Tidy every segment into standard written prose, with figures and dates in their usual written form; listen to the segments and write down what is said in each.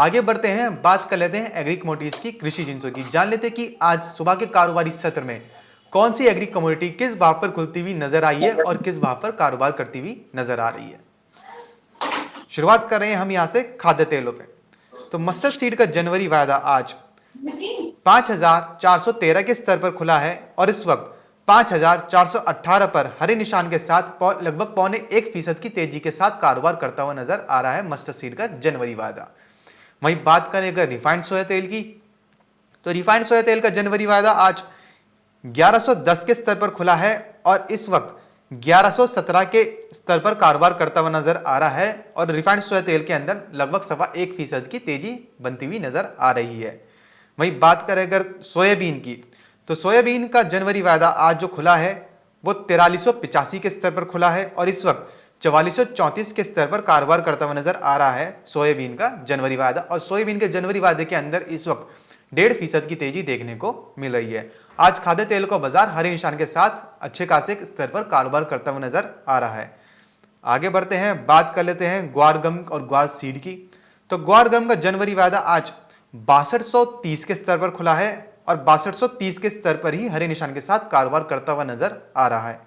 आगे बढ़ते हैं, बात कर लेते हैं एग्री कमोडिटीज की, कृषि जिंसों की। जान लेते हैं कि आज सुबह के कारोबारी सत्र में कौन सी एग्री कमोडिटी किस भाव पर खुलती हुई नजर आई है और किस भाव पर कारोबार करती हुई नजर आ रही है। शुरुआत कर रहे हैं हम यहां से खाद्य तेलों पे। तो मस्टर्ड सीड का जनवरी वायदा आज 5,413 के स्तर पर खुला है और इस वक्त 5,418 पर हरे निशान के साथ लगभग 0.25% की तेजी के साथ कारोबार करता हुआ नजर आ रहा है मस्टर्ड सीड का जनवरी वायदा। वहीं बात करें अगर रिफाइंड सोया तेल की, तो रिफाइंड सोया तेल का जनवरी वायदा आज 1110 के स्तर पर खुला है और इस वक्त 1117 के स्तर पर कारोबार करता हुआ नजर आ रहा है और रिफाइंड सोया तेल के अंदर लगभग 1.25% की तेजी बनती हुई नजर आ रही है। वहीं बात करें अगर सोयाबीन की, तो सोयाबीन का जनवरी वायदा आज जो खुला है वो 4385 के स्तर पर खुला है और इस वक्त 4434 के स्तर पर कारोबार करता हुआ नजर आ रहा है सोयाबीन का जनवरी वायदा। और सोयाबीन के जनवरी वायदे के अंदर इस वक्त 1.5% की तेजी देखने को मिल रही है। आज खाद्य तेल का बाजार हरे निशान के साथ अच्छे खासे स्तर पर कारोबार करता हुआ नजर आ रहा है। आगे बढ़ते हैं, बात कर लेते हैं ग्वार गम और ग्वार सीड की। तो ग्वार गम का जनवरी वायदा आज 6230 के स्तर पर खुला है और 6230 के स्तर पर ही हरे निशान के साथ कारोबार करता हुआ नजर आ रहा है।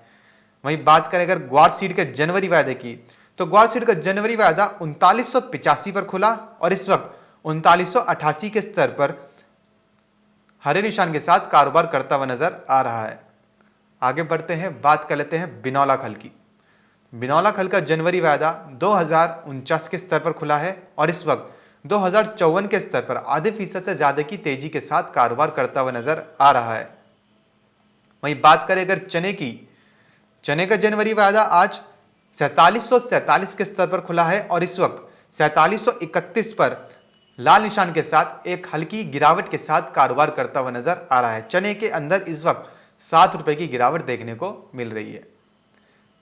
वहीं बात करें अगर ग्वार सीड के जनवरी वायदे की, तो ग्वार सीड का जनवरी वायदा 3985 पर खुला और इस वक्त 3988 के स्तर पर हरे निशान के साथ कारोबार करता हुआ नजर आ रहा है। आगे बढ़ते हैं, बात कर लेते हैं बिनौला खल की। बिनौला खल का जनवरी वायदा 2049 के स्तर पर खुला है और इस वक्त 2054 के स्तर पर आधे फीसद से ज्यादा की तेजी के साथ कारोबार करता हुआ नजर आ रहा है। वहीं बात करें अगर चने की, चने का जनवरी वायदा आज 4747 के स्तर पर खुला है और इस वक्त 4731 पर लाल निशान के साथ एक हल्की गिरावट के साथ कारोबार करता हुआ नजर आ रहा है। चने के अंदर इस वक्त 7 रुपए की गिरावट देखने को मिल रही है।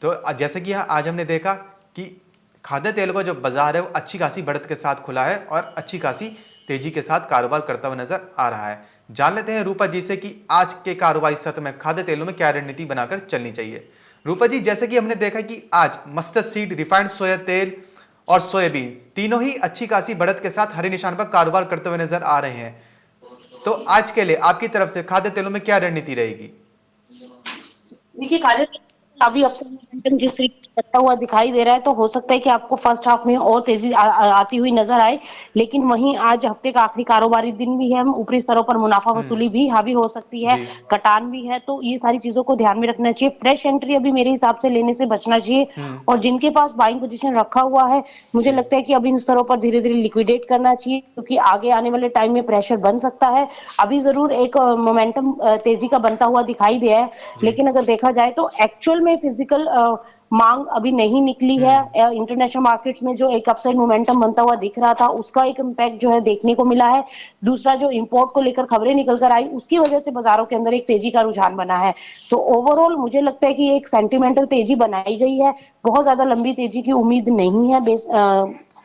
तो जैसे कि आज हमने देखा कि खाद्य तेल का जो बाजार है वो अच्छी खासी बढ़त के साथ खुला है और अच्छी खासी तेजी के साथ कारोबार करता हुआ नजर आ रहा है। जान लेते हैं रूपा जी से कि आज के कारोबारी सत्र में खाद्य तेलों में क्या रणनीति बनाकर चलनी चाहिए। रूपा जी, जैसे कि हमने देखा कि आज मस्टर्ड सीड, रिफाइंड सोया तेल और सोयाबीन तीनों ही अच्छी खासी बढ़त के साथ हरे निशान पर कारोबार करते हुए नजर आ रहे हैं, तो आज के लिए आपकी तरफ से खाद्य तेलों में क्या रणनीति रहेगी? देखिए, खाद्य तेल अभी अपसाइड मोमेंटम जिस तरीके से बढ़ता हुआ दिखाई दे रहा है, तो हो सकता है कि आपको फर्स्ट हाफ में और तेजी आती हुई नजर आए। लेकिन वहीं आज हफ्ते का आखिरी कारोबारी दिन भी है, ऊपरी स्तरों पर मुनाफा वसूली भी हावी हो सकती है, जी। कटान भी है, तो ये सारी चीजों को ध्यान में रखना चाहिए। फ्रेश एंट्री अभी मेरे हिसाब से लेने से बचना चाहिए और जिनके पास बाइंग पोजीशन रखा हुआ है, मुझे जी। लगता है कि अभी इन स्तरों पर धीरे धीरे लिक्विडेट करना चाहिए, क्योंकि आगे आने वाले टाइम में प्रेशर बन सकता है। अभी जरूर एक मोमेंटम तेजी का बनता हुआ दिखाई दिया है, जी। लेकिन अगर देखा जाए तो एक्चुअल में फिजिकल मांग अभी नहीं निकली है। इंटरनेशनल मार्केट्स में जो एक अपसाइड मोमेंटम बनता हुआ दिख रहा था, उसका एक इम्पैक्ट जो है देखने को मिला है। दूसरा, जो इंपोर्ट को लेकर खबरें निकल कर आई, उसकी वजह से बाजारों के अंदर एक तेजी का रुझान बना है। तो ओवरऑल मुझे लगता है कि एक सेंटिमेंटल तेजी बनाई गई है, बहुत ज्यादा लंबी तेजी की उम्मीद नहीं है बेस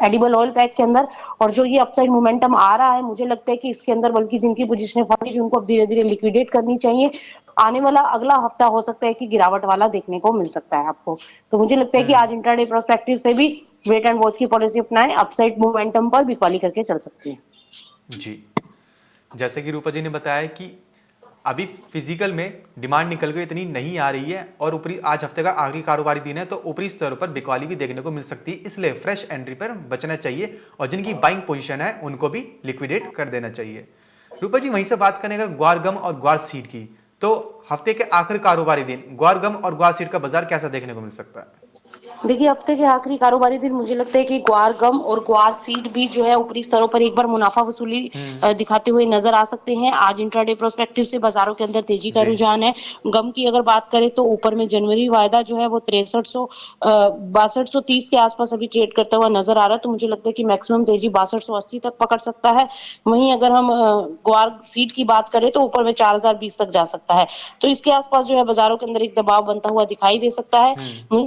एडिबल ऑयल पैक के अंदर। और जो ये अपसाइड मोमेंटम आ रहा है, मुझे लगता है कि इसके अंदर बल्कि जिनकी पोजीशनें फंसी थी, उनको अब धीरे धीरे लिक्विडेट करनी चाहिए। आने वाला अगला हफ्ता हो सकता है कि गिरावट वाला देखने को मिल सकता है आपको। तो मुझे लगता है कि आज इंट्राडे प्रोस्पेक्टिव से भी वेट एंड वॉच की पॉलिसी अपनाएं, अपसाइड मोमेंटम पर बिकवाली करके चल सकती है। जी, जैसे कि रूपा जी ने बताया कि अभी फिजिकल में डिमांड निकल के इतनी नहीं आ रही है और ऊपरी आज हफ्ते का आखिरी कारोबारी दिन है, तो ऊपरी स्तरों पर बिकवाली भी देखने को मिल सकती है, इसलिए फ्रेश एंट्री पर बचना चाहिए और जिनकी बाइंग पोजीशन है उनको भी लिक्विडेट कर देना चाहिए। रूपा जी, वहीं से बात करें अगर ग्वार गम और ग्वार सीड की, तो हफ्ते के आखिरी कारोबारी दिन ग्वार गम और ग्वार सीड का बाजार कैसा देखने को मिल सकता है? देखिए, हफ्ते के आखिरी कारोबारी दिन मुझे लगता है कि ग्वार गम और ग्वार सीड भी जो है ऊपरी स्तरों पर एक बार मुनाफा वसूली दिखाते हुए नजर आ सकते हैं। आज इंट्राडे प्रोस्पेक्टिव से बाजारों के अंदर तेजी का जी। रुझान है। गम की अगर बात करें तो ऊपर में जनवरी वायदा जो है वो 6230 के आसपास अभी ट्रेड करता हुआ नजर आ रहा है, तो मुझे लगता है कि मैक्सिमम तेजी 6280 तक पकड़ सकता है। वहीं अगर हम ग्वार सीड की बात करें तो ऊपर में 4020 तक जा सकता है, तो इसके आसपास जो है बाजारों के अंदर एक दबाव बनता हुआ दिखाई दे सकता है।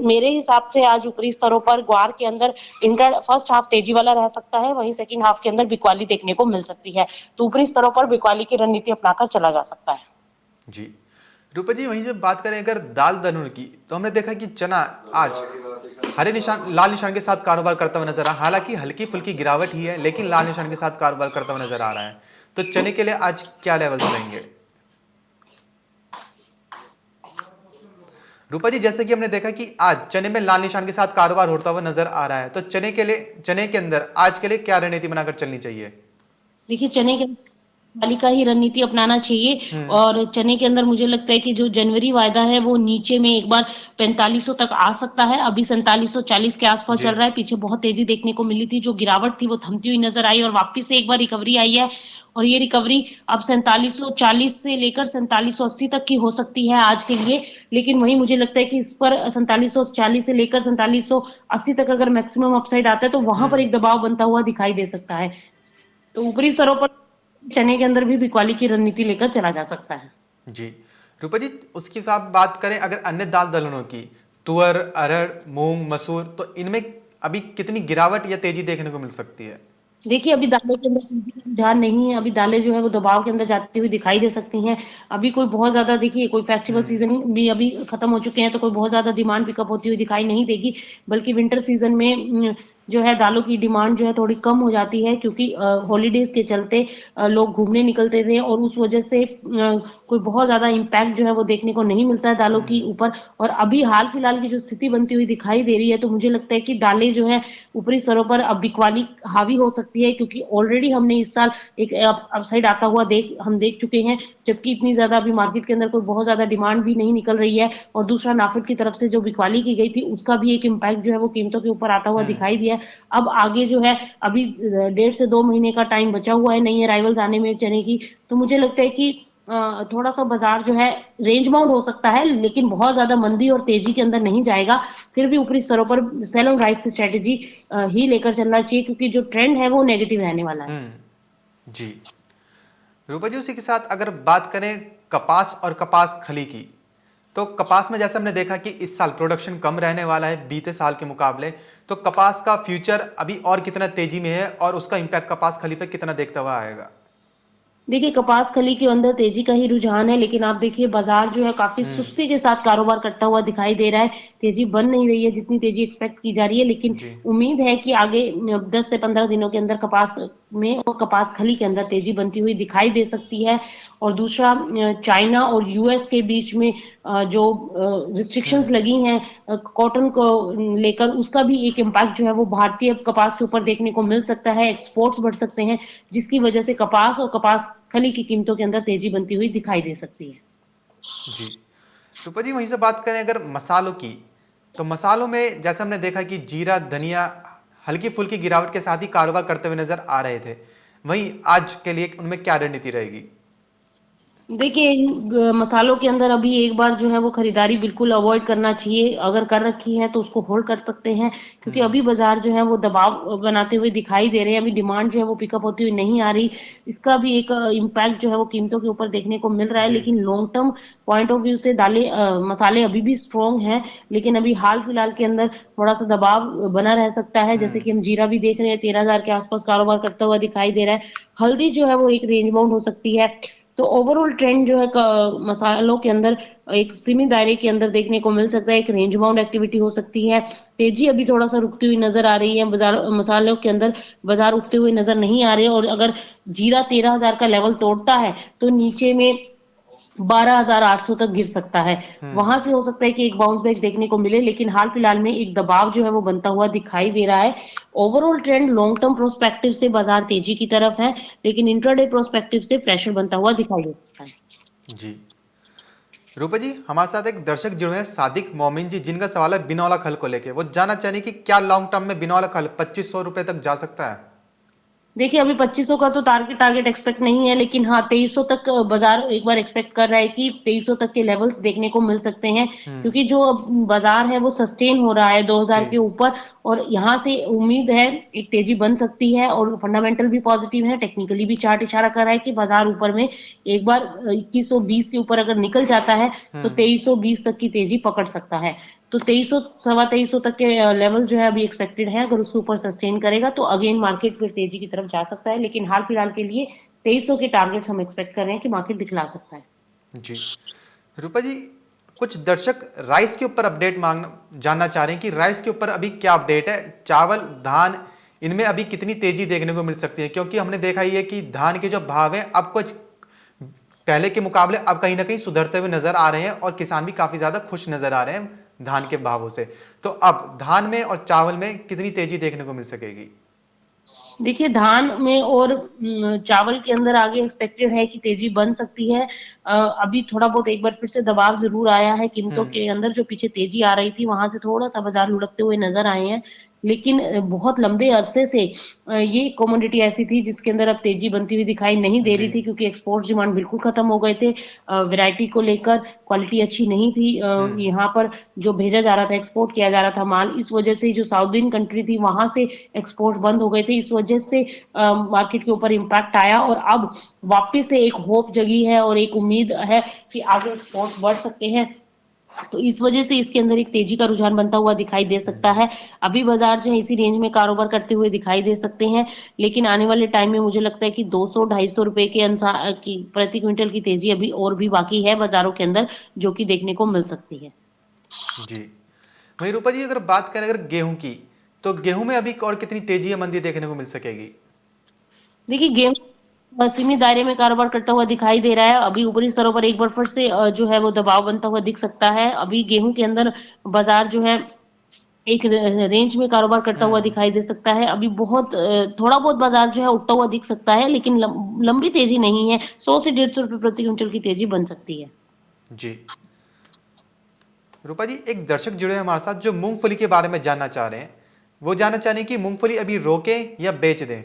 मेरे हिसाब से आज ऊपरी स्तरों पर ग्वार के अंदर इंटर फर्स्ट हाफ तेजी वाला रह सकता है, वहीं सेकंड हाफ के अंदर बिकवाली देखने को मिल सकती है। तो ऊपरी स्तरों पर बिकवाली की रणनीति अपनाकर चला जा सकता है। जी, रूपा जी वहीं से बात करें अगर दाल दलहन की, तो हमने देखा कि चना आज हरे निशान लाल निशान के साथ कारोबार करता हुआ नजर आ, हालांकि हल्की फुल्की गिरावट ही है लेकिन लाल निशान के साथ कारोबार करता हुआ नजर आ रहा है। तो चने के लिए आज क्या लेवल्स रहेंगे? रूपा जी जैसे कि हमने देखा कि आज चने में लाल निशान के साथ कारोबार होता हुआ नजर आ रहा है, तो चने के अंदर आज के लिए क्या रणनीति बनाकर चलनी चाहिए? देखिए चने के वाली का ही रणनीति अपनाना चाहिए। हम्म। और चने के अंदर मुझे लगता है कि जो जनवरी वायदा है वो नीचे में एक बार 4500 तक आ सकता है। अभी 4740 के आसपास जी। चल रहा है। पीछे बहुत तेजी देखने को मिली थी, जो गिरावट थी वो थमती हुई नजर आई और वापस से एक बार रिकवरी आई है। और ये रिकवरी अब 4740 से लेकर 4780 तक की हो सकती है आज के लिए। लेकिन वही मुझे लगता है कि इस पर 4740 से लेकर 4780 तक अगर मैक्सिमम अपसाइड आता है तो वहां पर हम्म। एक दबाव बनता हुआ दिखाई दे सकता है। तो ऊपरी स्तरों पर चने के अंदर भी बिकवाली की रणनीति लेकर चला जा सकता है। जी। रूपा जी उसकी साथ बात करें अगर अन्य दाल दलहनों की, तुअर, अरहर, मूंग, मसूर, तो इनमें अभी कितनी गिरावट या तेजी देखने को मिल सकती है? देखिए अभी दालों के अंदर तेजी का रुझान नहीं है। अभी दालें जो है वो दबाव के अंदर जाती हुई दिखाई दे सकती हैं। अभी कोई बहुत ज्यादा, देखिए कोई फेस्टिवल हम्म। सीजन भी अभी खत्म हो चुके हैं तो कोई बहुत ज्यादा डिमांड पिकअप होती हुई दिखाई नहीं देगी। बल्कि विंटर सीजन में जो है दालों की डिमांड जो है थोड़ी कम हो जाती है, क्योंकि हॉलीडेज के चलते लोग घूमने निकलते थे और उस वजह से कोई बहुत ज्यादा इम्पैक्ट जो है वो देखने को नहीं मिलता है दालों के ऊपर। और अभी हाल फिलहाल की जो स्थिति बनती हुई दिखाई दे रही है, तो मुझे लगता है कि दालें जो है ऊपरी स्तरों पर अब बिकवाली हावी हो सकती है, क्योंकि ऑलरेडी हमने इस साल एक अपसाइड आता हुआ हम देख चुके हैं। जबकि इतनी ज्यादा अभी मार्केट के अंदर कोई बहुत ज्यादा डिमांड भी नहीं निकल रही है। और दूसरा नाफेड की तरफ से जो बिकवाली की गई थी उसका भी एक इम्पैक्ट जो है वो कीमतों के ऊपर आता हुआ दिखाई दिया है। अब आगे जो है अभी 1.5 से 2 महीने का टाइम बचा हुआ है नई अराइवल्स आने में चने की। तो मुझे लगता है कि थोड़ा सा बाजार जो है रेंज बाउंड हो सकता है, लेकिन बहुत ज्यादा मंदी और तेजी के अंदर नहीं जाएगा। फिर भी ऊपरी स्तरों पर सेल ऑन राइस की स्ट्रेटेजी ही लेकर चलना चाहिए, क्योंकि जो ट्रेंड है वो नेगेटिव रहने वाला है। जी। रूपा जी उसी के साथ अगर बात करें कपास और कपास खली की, तो कपास में जैसे हमने देखा कि इस साल प्रोडक्शन कम रहने वाला है बीते साल के मुकाबले, तो कपास का फ्यूचर अभी और कितना तेजी में है और उसका इम्पैक्ट कपास खली पे कितना देखता हुआ आएगा? देखिए कपास खली के अंदर तेजी का ही रुझान है, लेकिन आप देखिए बाजार जो है काफी सुस्ती के साथ कारोबार करता हुआ दिखाई दे रहा है। तेजी बन नहीं रही है जितनी तेजी एक्सपेक्ट की जा रही है। लेकिन जी। उम्मीद है कि आगे 10 से 15 दिनों के अंदर कपास में और कपास खली के अंदर तेजी बनती हुई दिखाई दे सकती है। और दूसरा चाइना और यूएस के बीच में जो रिस्ट्रिक्शंस लगी हैं कॉटन को लेकर, उसका भी एक इम्पैक्ट जो है वो भारतीय कपास के ऊपर देखने को मिल सकता है। एक्सपोर्ट्स बढ़ सकते हैं, जिसकी वजह से कपास और कपास खली की कीमतों के अंदर तेजी बनती हुई दिखाई दे सकती है। जी। रूपा जी वहीं से बात करें अगर मसालों की, तो मसालों में जैसे हमने देखा कि जीरा, धनिया हल्की फुल्की गिरावट के साथ ही कारोबार करते हुए नजर आ रहे थे, वहीं आज के लिए उनमें क्या रणनीति रहेगी? देखिए मसालों के अंदर अभी एक बार जो है वो खरीदारी बिल्कुल अवॉइड करना चाहिए। अगर कर रखी है तो उसको होल्ड कर सकते हैं, क्योंकि अभी बाजार जो है वो दबाव बनाते हुए दिखाई दे रहे हैं। अभी डिमांड जो है वो पिकअप होती हुई नहीं आ रही। इसका भी एक इम्पैक्ट जो है वो कीमतों के ऊपर देखने को मिल रहा है। जी। लेकिन long term point of view से दालें मसाले अभी भी स्ट्रॉन्ग हैं। लेकिन अभी हाल फिलहाल के अंदर थोड़ा सा दबाव बना रह सकता है। जैसे कि हम जीरा भी देख रहे हैं 13,000 के आसपास कारोबार करता हुआ दिखाई दे रहा है। हल्दी जो है वो एक रेंज बाउंड हो सकती है। तो ओवरऑल ट्रेंड जो है मसालों के अंदर एक सीमित दायरे के अंदर देखने को मिल सकता है। एक रेंज बाउंड एक्टिविटी हो सकती है। तेजी अभी थोड़ा सा रुकती हुई नजर आ रही है बाजार मसालों के अंदर। बाजार उठते हुए नजर नहीं आ रहे। और अगर जीरा 13,000 का लेवल तोड़ता है तो नीचे में 12,800 तक गिर सकता है। वहां से हो सकता है कि एक बाउंस बैक देखने को मिले, लेकिन हाल फिलहाल में एक दबाव जो है वो बनता हुआ दिखाई दे रहा है। Overall trend long term prospective से बाजार तेजी की तरफ है, लेकिन इंट्राडे प्रोस्पेक्टिव से प्रेशर बनता हुआ दिखाई देता है। जी। रूपा जी हमारे साथ एक दर्शक जुड़े हैं सादिक मोमिन जी, जिनका सवाल है बिनौला खल को लेके। वो जानना चाहिए कि क्या लॉन्ग टर्म में बिनौला खल 2500 रुपए तक जा सकता है? देखिए अभी 2500 का तो टारगेट एक्सपेक्ट नहीं है, लेकिन हाँ 2300 तक बाजार एक बार एक्सपेक्ट कर रहा है कि 2300 तक के लेवल्स देखने को मिल सकते हैं। क्योंकि जो अब बाजार है वो सस्टेन हो रहा है 2000 जी। के ऊपर। और यहाँ से उम्मीद है एक तेजी बन सकती है। और फंडामेंटल भी पॉजिटिव है, टेक्निकली भी चार्ट इशारा कर रहा है कि बाजार ऊपर में एक बार 2120 के ऊपर अगर निकल जाता है तो 2320 तक की तेजी पकड़ सकता है। तो 2300 2300 तक के लेवल जो है अभी एक्सपेक्टेड है। अगर उसके ऊपर सस्टेन करेगा तो अगेन मार्केट फिर तेजी की तरफ जा सकता है। लेकिन हाल फिलहाल के लिए 2300 के टारगेट्स हम एक्सपेक्ट कर रहे हैं कि मार्केट दिखला सकता है। जी। रूपा जी, कुछ दर्शक राइस के ऊपर अपडेट जानना चाह रहे हैं कि राइस के ऊपर अभी क्या अपडेट है, चावल, धान, इनमें अभी कितनी तेजी देखने को मिल सकती है? क्योंकि हमने देखा ही है कि धान के जो भाव हैं अब कुछ पहले के मुकाबले अब कहीं ना कहीं सुधरते हुए नजर आ रहे हैं और किसान भी काफी ज्यादा खुश नजर आ रहे हैं धान के भावों से। तो अब धान में और चावल में कितनी तेजी देखने को मिल सकेगी? देखिए, धान में और चावल के अंदर आगे एक्सपेक्टेड है कि तेजी बन सकती है। अभी थोड़ा बहुत एक बार फिर से दबाव जरूर आया है कीमतों हम्म। के अंदर, जो पीछे तेजी आ रही थी वहां से थोड़ा सा बाजार लुढ़कते हुए नजर आए हैं। लेकिन बहुत लंबे अरसे से ये कमोडिटी ऐसी थी जिसके अंदर अब तेजी बनती हुई दिखाई नहीं दे जी। रही थी, क्योंकि एक्सपोर्ट डिमांड बिल्कुल खत्म हो गए थे। वैरायटी को लेकर क्वालिटी अच्छी नहीं थी। हम्म। यहाँ पर जो भेजा जा रहा था, एक्सपोर्ट किया जा रहा था माल, इस वजह से जो साउथ कंट्री थी वहां से एक्सपोर्ट बंद हो गए थे। इस वजह से मार्केट के ऊपर इम्पैक्ट आया और अब वापस से एक होप जगी है और एक उम्मीद है कि आगे एक्सपोर्ट बढ़ सकते हैं। तो इस वजह से इसके अंदर एक तेजी का रुझान बनता हुआ दिखाई दे सकता जी। है। अभी बाजार जो है इसी रेंज में कारोबार करते हुए दिखाई दे सकते हैं, लेकिन आने वाले टाइम में मुझे लगता है कि 200-250 रुपए के अनुसार की प्रति क्विंटल की तेजी अभी और भी बाकी है बाजारों के अंदर, जो कि देखने को मिल सकती है। जी। वहीं रूपा जी, अगर बात करें अगर गेहूं की, तो गेहूं में अभी और कितनी तेजी या मंदी देखने को मिल सकेगी? देखिए, गेहूं सीमित दायरे में कारोबार करता हुआ दिखाई दे रहा है। अभी ऊपरी स्तरों पर एक बार फिर से जो है वो दबाव बनता हुआ दिख सकता है। अभी गेहूं के अंदर बाजार जो है एक रेंज में कारोबार करता हुआ हम्म। दिखाई दे सकता है। अभी बहुत थोड़ा बहुत बाजार जो है उठता हुआ दिख सकता है, लेकिन लंबी तेजी नहीं है। 100 से 150 रुपए प्रति क्विंटल की तेजी बन सकती है। जी। रूपा जी, एक दर्शक जुड़े हैं हमारे साथ जो मूंगफली के बारे में जानना चाह रहे हैं। वो जानना चाह रहे हैं कि मूंगफली अभी रोकें या बेच दें?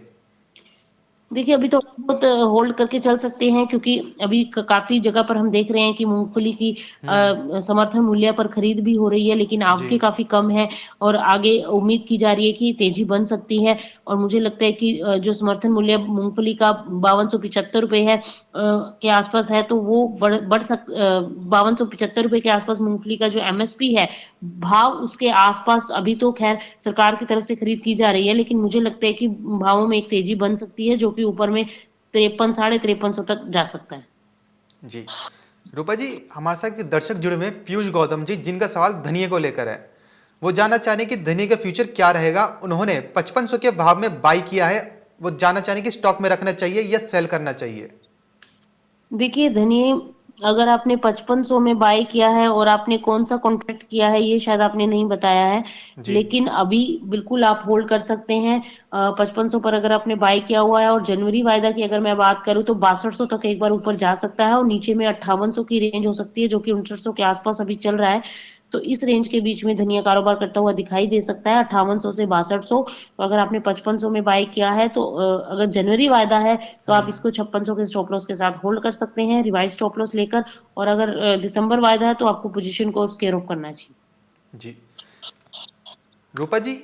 देखिए, अभी तो बहुत होल्ड करके चल सकते हैं, क्योंकि अभी काफी जगह पर हम देख रहे हैं कि मूंगफली की हम्म। समर्थन मूल्य पर खरीद भी हो रही है, लेकिन जी। आवकें काफी कम है और आगे उम्मीद की जा रही है कि तेजी बन सकती है। और मुझे लगता है कि जो समर्थन मूल्य मूंगफली का 5275 रुपए है के आसपास है, तो वो बढ़ 5275 रुपए के आसपास मूंगफली का जो एमएसपी है, भाव उसके आसपास अभी तो खैर सरकार की तरफ से खरीद की जा रही है, लेकिन मुझे लगता है कि भावों में एक तेजी बन सकती है, जो कि ऊपर में 53 5350 तक जा सकता है। जी। रूपा जी, हमारे साथ एक दर्शक जुड़े हुए हैं पीयूष गौतम जी, जिनका सवाल धनिया को लेकर है। वो जानना चाह रहे हैं कि धनिया का फ्यूचर क्या रहेगा। उन्होंने 5500 के भाव में बाई किया है। वो जानना चाह रहे हैं कि स्टॉक में रखना चाहिए या सेल करना चाहिए? देखिए, धनिये अगर आपने 5500 में बाय किया है और आपने कौन सा कॉन्ट्रैक्ट किया है ये शायद आपने नहीं बताया है, जी। लेकिन अभी बिल्कुल आप होल्ड कर सकते हैं। 5500 पर अगर आपने बाय किया हुआ है और जनवरी वायदा की अगर मैं बात करूं तो 6200 तक एक बार ऊपर जा सकता है और नीचे में 5800 की रेंज हो सकती है, जो कि 5900 के आसपास अभी चल रहा है। तो इस रेंज के बीच में धनिया कारोबार करता हुआ दिखाई दे सकता है, 5800 से 6200। तो अगर आपने 5500 में बाय किया है तो अगर जनवरी वायदा है तो आप इसको 5600 के स्टॉप लॉस के साथ होल्ड कर सकते हैं, रिवाइज स्टॉप लॉस लेकर। और अगर दिसंबर वायदा है तो आपको पोजीशन को स्केयर ऑफ करना चाहिए। जी। रूपा जी,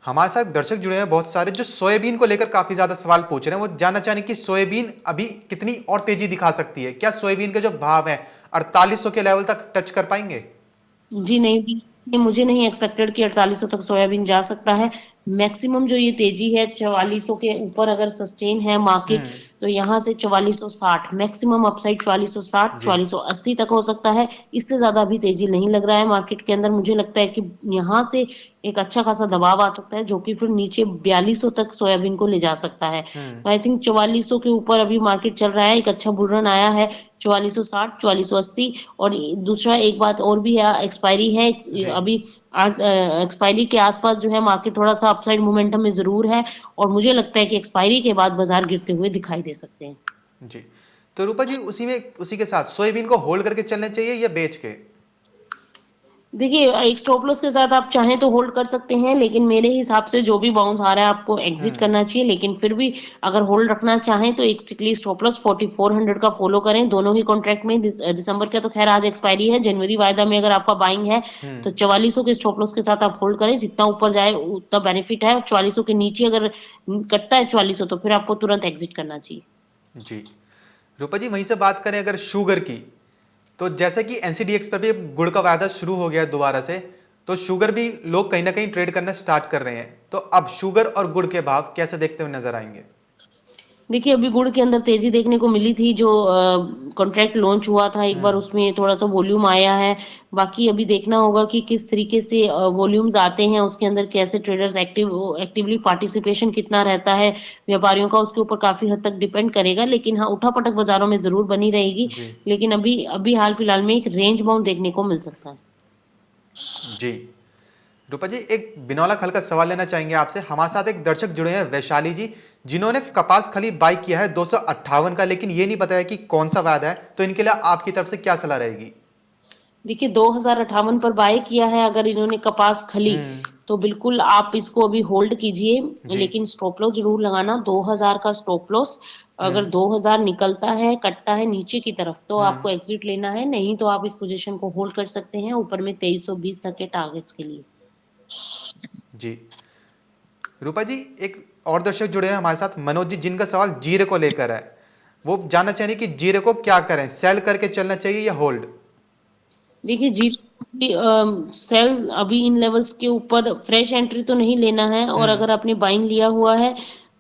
हमारे साथ दर्शक जुड़े हैं बहुत सारे जो सोयाबीन को लेकर काफी ज्यादा सवाल पूछ रहे हैं। वो जानना चाह रहे हैं कि सोयाबीन अभी कितनी और तेजी दिखा सकती है? क्या सोयाबीन का जो भाव है 4800 के लेवल तक टच कर पाएंगे? जी नहीं, मुझे नहीं एक्सपेक्टेड कि 4800 तक सोयाबीन जा सकता है। मैक्सिमम जो ये तेजी है 4400 के ऊपर अगर सस्टेन है मार्केट, हम्म। तो यहाँ से 4460 मैक्सिमम अपसाइड, 4460 जी। 4480 तक हो सकता है। इससे ज्यादा अभी तेजी नहीं लग रहा है मार्केट के अंदर। मुझे लगता है कि यहाँ से एक अच्छा खासा दबाव आ सकता है, जो कि फिर नीचे 4200 तक सोयाबीन को ले जा सकता है। हम्म। तो आई थिंक 4400 के ऊपर अभी मार्केट चल रहा है, एक अच्छा बुल रन आया है। 4460 4480। और दूसरा एक बात और भी है, एक्सपायरी है जी। अभी। आज एक्सपायरी के आसपास जो है मार्केट थोड़ा सा अपसाइड मोमेंटम में जरूर है, और मुझे लगता है कि एक्सपायरी के बाद बाजार गिरते हुए दिखाई दे सकते हैं। जी। तो रूपा जी, उसी के साथ सोयाबीन को होल्ड करके चलना चाहिए या बेच के? देखिए, एक स्टॉप लॉस के साथ आप चाहें तो होल्ड कर सकते हैं, लेकिन मेरे हिसाब से जो भी बाउंस आ रहा है आपको एग्जिट हम्म। करना चाहिए। लेकिन फिर भी अगर होल्ड रखना चाहें तो एक स्ट्रिक्टली स्टॉप लॉस 4400 का फॉलो करें दोनों ही कॉन्ट्रैक्ट में। दिसंबर का तो खैर आज एक्सपायरी है, जनवरी वायदा में अगर आपका बाइंग है तो 4400 के स्टॉप लॉस के साथ आप होल्ड करें। जितना ऊपर जाए उतना बेनिफिट है, और 4400 के नीचे अगर कटता है 4400 तो फिर आपको तुरंत एग्जिट करना चाहिए। जी। रूपा जी, वहीं से बात करें अगर शुगर की, तो जैसे कि एनसीडीएक्स पर भी अब गुड़ का वायदा शुरू हो गया है दोबारा से, तो शुगर भी लोग कहीं ना कहीं ट्रेड करना स्टार्ट कर रहे हैं। तो अब शुगर और गुड़ के भाव कैसे देखते हुए नजर आएंगे? देखिए, अभी गुड़ के अंदर तेज़ी देखने को मिली थी, जो कॉन्ट्रैक्ट लॉन्च हुआ था एक बार, उसमें थोड़ा-सा वॉल्यूम आया है। बाकी अभी देखना होगा कि किस तरीके से वॉल्यूम्स आते हैं, उसके अंदर कैसे ट्रेडर्स एक्टिवली पार्टिसिपेशन कितना रहता है व्यापारियों का, उसके ऊपर काफ़ी हद तक डिपेंड करेगा। लेकिन हाँ, उठा-पटक बाज़ारों में ज़रूर बनी रहेगी। जी। लेकिन अभी अभी हाल-फिलहाल में एक रेंज बाउंड देखने को मिल सकता है। जी। रूपा जी, एक बिनौला खल का सवाल लेना चाहेंगे आपसे। हमारे साथ एक दर्शक जुड़े हैं, वैशाली जी, जिन्होंने कपास खली बाई किया है 258 का, लेकिन ये नहीं बताया कि कौन सा वायदा है। तो इनके लिए आपकी तरफ से क्या सलाह रहेगी? देखिए, 2058 पर बाय किया है अगर इन्होंने कपास खली, तो बिल्कुल आप इसको अभी होल्ड कीजिए, जी। लेकिन स्टॉप लॉस ज़रूर लगाना, 2000 का स्टॉप लॉस। अगर 2000 निकलता है, कटता है नीचे की तरफ, तो आपको एग्ज़िट लेना है, नहीं तो आप इस पोज़ीशन को होल्ड कर सकते हैं ऊपर में 2320 तक के टारगेट्स के लिए। जी। रूपा जी, एक और दर्शक जुड़े हैं हमारे साथ, मनोज जी, जिनका सवाल जीरे को लेकर है। वो जानना चाह रहे हैं कि जीरे को क्या करें, सेल करके चलना चाहिए या होल्ड? देखिए, सेल अभी इन लेवल्स के ऊपर फ्रेश एंट्री तो नहीं लेना है, और अगर आपने बाइंग लिया हुआ है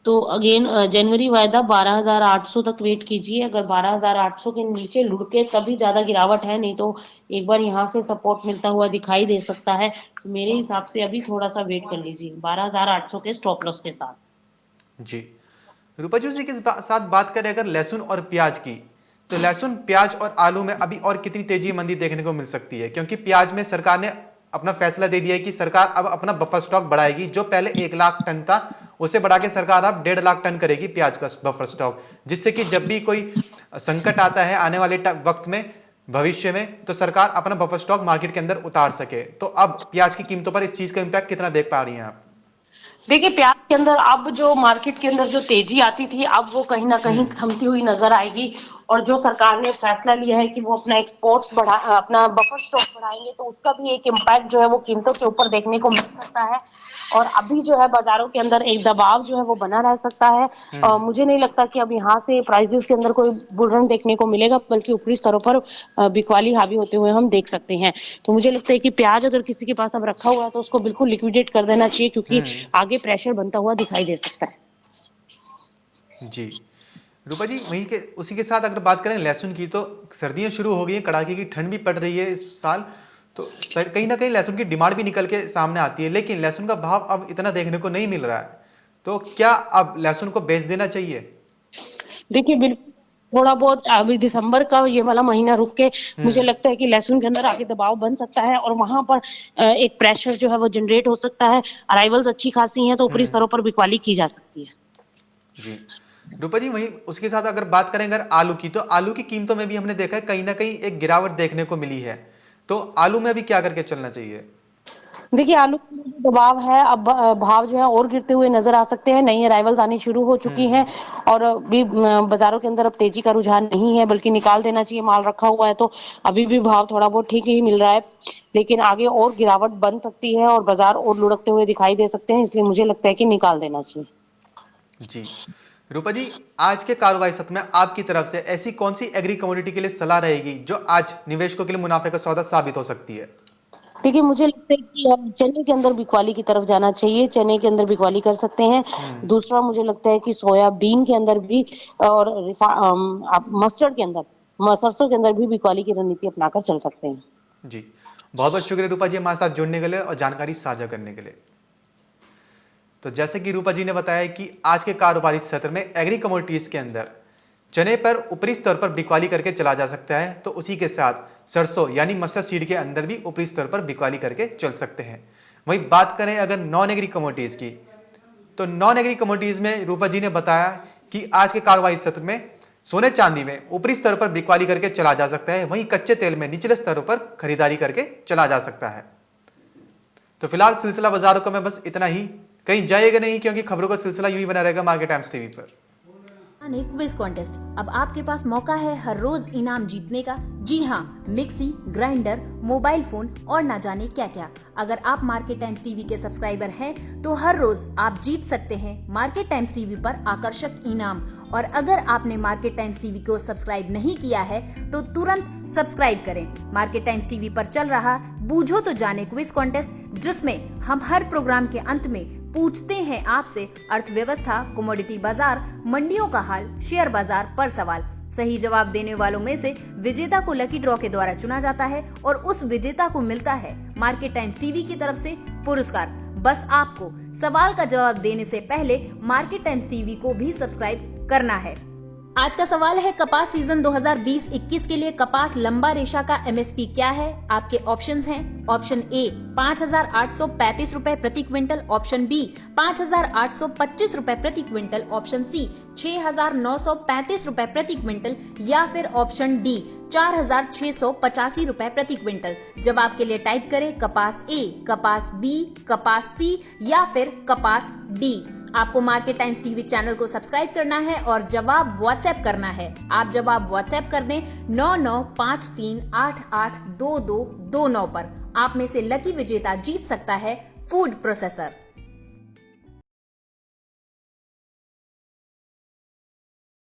तो अगेन जनवरी वायदा 12,800 तक वेट कीजिए। अगर 12,800 के नीचे लुढ़के तभी ज़्यादा गिरावट है, नहीं तो एक बार यहाँ से सपोर्ट मिलता हुआ दिखाई दे सकता है। तो मेरे हिसाब से अभी थोड़ा-सा वेट कर लीजिए 12,800 के स्टॉप लॉस के साथ। जी। रूपा जी, उसी के साथ बात करें अगर लहसुन और प्याज की, तो लहसुन, प्याज और आलू में अभी और कितनी तेजी मंदी देखने को मिल सकती है? क्योंकि प्याज में सरकार ने अपना फैसला दे दिया है कि सरकार अब अपना बफर स्टॉक बढ़ाएगी। जो पहले 1 लाख टन था, उसे बढ़ा के सरकार अब 1.5 लाख टन करेगी प्याज का बफर स्टॉक, जिससे कि जब भी कोई संकट आता है आने वाले वक्त में, भविष्य में, तो सरकार अपना बफर स्टॉक मार्केट के अंदर उतार सके। तो अब प्याज की कीमतों पर इस चीज का इंपैक्ट कितना देख पा रही हैं आप? देखिए, प्याज के अंदर अब जो मार्केट के अंदर जो तेजी आती थी, अब वो कहीं न कहीं थमती हुई नज़र आएगी, और जो सरकार ने फैसला लिया है कि वो अपना बफर स्टॉक बढ़ाएँगे, तो उसका भी एक इम्पैक्ट जो है वो कीमतों के ऊपर देखने को मिल सकता है। और अभी जो है बाज़ारों के अंदर एक दबाव जो है वो बना रह सकता है। मुझे नहीं लगता कि अब यहाँ से प्राइसेज़ के अंदर कोई बुल रन देखने को मिलेगा, बल्कि ऊपरी स्तरों पर बिकवाली हावी होते हुए हम देख सकते हैं। तो मुझे लगता है कि प्याज अगर किसी के पास अब रखा हुआ है, तो उसको बिल्कुल लिक्विडेट कर देना चाहिए, क्योंकि आगे प्रेशर बनता हुआ दिखाई दे सकता है। जी। रूपा जी, वहीं के उसी के साथ अगर बात करें लहसुन की, तो सर्दियां शुरू हो गई हैं, कड़ाके की ठंड भी पड़ रही है इस साल। तो कहीं ना कहीं लहसुन की डिमांड भी निकल के सामने आती है, लेकिन लहसुन का भाव अब इतना देखने को नहीं मिल रहा है। तो क्या अब लहसुन को बेच देना चाहिए? देखिए, बिल्कुल थोड़ा बहुत अभी दिसंबर का ये वाला महीना रुक के मुझे लगता है कि लहसुन के अंदर आगे दबाव बन सकता है, और वहां पर एक प्रेशर जो है वो जनरेट हो सकता है। अराइवल्स अच्छी खासी हैं, तो ऊपरी स्तरों पर बिकवाली की जा सकती है। जी। रूपा जी, वहीं उसके साथ अगर बात करें अगर आलू की, तो आलू की कीमतों में भी हमने देखा है कहीं ना कहीं एक गिरावट देखने को मिली है। तो आलू में अभी क्या करके चलना चाहिए? देखिए, आलू के अंदर जो दबाव है, अब भाव जो है और गिरते हुए नजर आ सकते हैं। नई अराइवल्स आनी शुरू हो चुकी हैं, और भी बाजारों के अंदर अब तेजी का रुझान नहीं है, बल्कि निकाल देना चाहिए। माल रखा हुआ है तो अभी भी भाव थोड़ा बहुत ठीक ही मिल रहा है, लेकिन आगे और गिरावट बन सकती है और बाजार और लुढ़कते हुए दिखाई दे सकते हैं, इसलिए मुझे लगता है कि निकाल देना चाहिए। जी। रूपा जी, आज के कारोबारी सत्र में आपकी तरफ से ऐसी कौन सी एग्री कमोडिटी के लिए सलाह रहेगी जो आज निवेशकों के लिए मुनाफे का सौदा साबित हो सकती है? देखिए, मुझे लगता है कि चने के अंदर बिकवाली की तरफ जाना चाहिए, चने के अंदर बिकवाली कर सकते हैं। दूसरा मुझे लगता है कि सोयाबीन के अंदर भी, और आप मस्टर्ड के अंदर, सरसों के अंदर भी बिकवाली की रणनीति अपनाकर चल सकते हैं। जी। बहुत बहुत शुक्रिया रूपा जी हमारे साथ जुड़ने के लिए और जानकारी साझा करने के लिए। तो जैसे कि रूपा जी ने बताया कि आज के कारोबारी सत्र में एग्री कमोडिटीज के अंदर चने पर ऊपरी स्तर पर बिकवाली करके चला जा सकता है, तो उसी के साथ सरसों यानी मस्टर्ड सीड के अंदर भी ऊपरी स्तर पर बिकवाली करके चल सकते हैं। वहीं बात करें अगर नॉन एग्री कमोडिटीज की, तो नॉन एग्री कमोडिटीज में रूपा जी ने बताया कि आज के कारोबारी सत्र में सोने चांदी में ऊपरी स्तर पर बिकवाली करके चला जा सकता है, वहीं कच्चे तेल में निचले स्तरों पर खरीदारी करके चला जा सकता है। तो फिलहाल सिलसिला बाजारों का मैं बस इतना ही, कहीं जाइएगा नहीं, क्योंकि खबरों का सिलसिला यूं ही बना रहेगा मार्केट टाइम्स टीवी पर। क्विज कॉन्टेस्ट, अब आपके पास मौका है हर रोज इनाम जीतने का। जी हाँ, मिक्सी, ग्राइंडर, मोबाइल फोन और ना जाने क्या क्या। अगर आप मार्केट टाइम्स टीवी के सब्सक्राइबर हैं तो हर रोज आप जीत सकते हैं मार्केट टाइम्स टीवी पर आकर्षक इनाम। और अगर आपने मार्केट टाइम्स टीवी को सब्सक्राइब नहीं किया है तो तुरंत सब्सक्राइब करें। मार्केट टाइम्स टीवी पर चल रहा बूझो तो जाने क्विज कॉन्टेस्ट, जिसमें हम हर प्रोग्राम के अंत में पूछते हैं आपसे अर्थव्यवस्था, कमोडिटी बाजार, मंडियों का हाल, शेयर बाजार पर सवाल। सही जवाब देने वालों में से विजेता को लकी ड्रॉ के द्वारा चुना जाता है और उस विजेता को मिलता है मार्केट टाइम्स टीवी की तरफ से पुरस्कार। बस आपको सवाल का जवाब देने से पहले मार्केट टाइम्स टीवी को भी सब्सक्राइब करना है। आज का सवाल है, कपास सीजन 2020-21 के लिए कपास लंबा रेशा का एमएसपी क्या है? आपके ऑप्शंस हैं, ऑप्शन ए 5,835 रुपए प्रति क्विंटल, ऑप्शन बी 5,825 रुपए प्रति क्विंटल, ऑप्शन सी 6,935 रुपए प्रति क्विंटल या फिर ऑप्शन डी 4,685 रुपए प्रति क्विंटल। जवाब के लिए टाइप करें कपास ए, कपास बी, कपास सी या फिर कपास डी। आपको मार्केट टाइम्स टीवी चैनल को सब्सक्राइब करना है और जवाब व्हाट्सएप करना है। आप जवाब व्हाट्सएप कर दें 9953882229 पर। आप में से लकी विजेता जीत सकता है फूड प्रोसेसर।